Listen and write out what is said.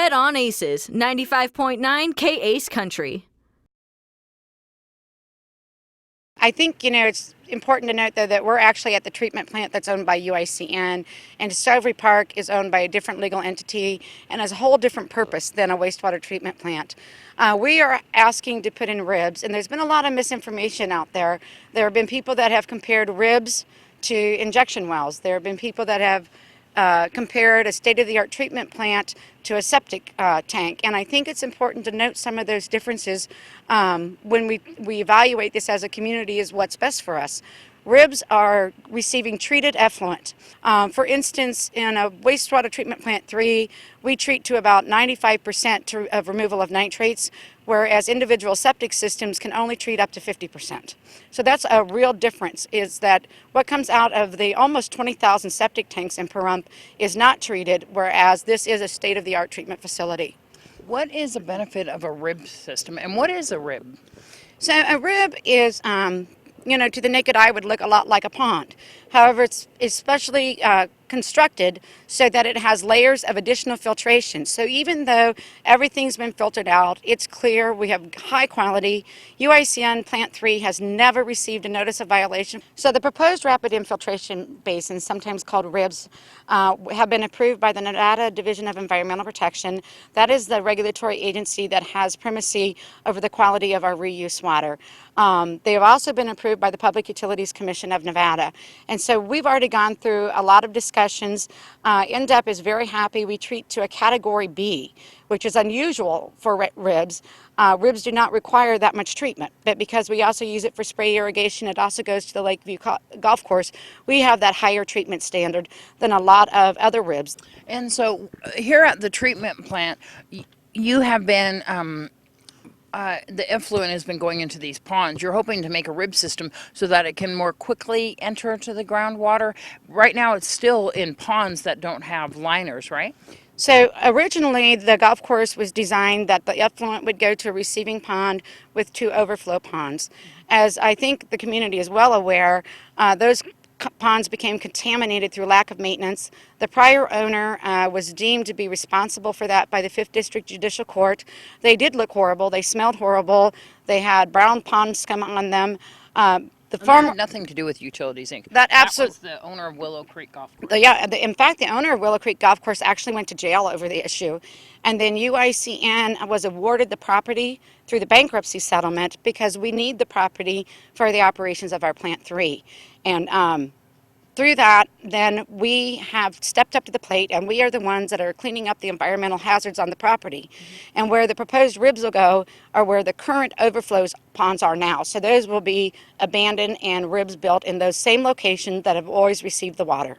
Head on Aces, 95.9 K-Ace Country. I think, it's important to note, though, that we're actually at the treatment plant that's owned by UICN, and Discovery Park is owned by a different legal entity and has a whole different purpose than a wastewater treatment plant. We are asking to put in ribs, and there's been a lot of misinformation out there. There have been people that have compared ribs to injection wells. There have been people that have compared a state-of-the-art treatment plant to a septic tank. And I think it's important to note some of those differences when we evaluate this as a community is what's best for us. Ribs are receiving treated effluent. For instance, in a wastewater treatment plant 3, we treat to about 95% of removal of nitrates, whereas individual septic systems can only treat up to 50%. So that's a real difference, is that what comes out of the almost 20,000 septic tanks in Pahrump is not treated, whereas this is a state-of-the-art treatment facility. What is the benefit of a rib system, and what is a rib? So a rib is, to the naked eye would look a lot like a pond. However, it's especially constructed so that it has layers of additional filtration. So even though everything's been filtered out, it's clear, we have high quality. UICN Plant 3 has never received a notice of violation. So the proposed rapid infiltration basins, sometimes called RIBs, have been approved by the Nevada Division of Environmental Protection. That is the regulatory agency that has primacy over the quality of our reuse water. They have also been approved by the Public Utilities Commission of Nevada. And so we've already gone through a lot of discussions. NDEP is very happy. We treat to a Category B, which is unusual for ribs. Ribs do not require that much treatment, but because we also use it for spray irrigation, it also goes to the Lakeview Golf Course. We have that higher treatment standard than a lot of other ribs. And so here at the treatment plant, you have been the effluent has been going into these ponds. You're hoping to make a rib system so that it can more quickly enter into the groundwater. Right now it's still in ponds that don't have liners, right? So originally the golf course was designed that the effluent would go to a receiving pond with 2 overflow ponds. As I think the community is well aware, those ponds became contaminated through lack of maintenance. The prior owner was deemed to be responsible for that by the 5th District Judicial Court. They did look horrible. They smelled horrible. They had brown pond scum on them. The farm had nothing to do with Utilities Inc. That was the owner of Willow Creek Golf Course. In fact, the owner of Willow Creek Golf Course actually went to jail over the issue. And then UICN was awarded the property through the bankruptcy settlement because we need the property for the operations of our Plant 3. And through that, then we have stepped up to the plate, and we are the ones that are cleaning up the environmental hazards on the property. And where the proposed ribs will go are where the current overflows ponds are now. So those will be abandoned and ribs built in those same locations that have always received the water.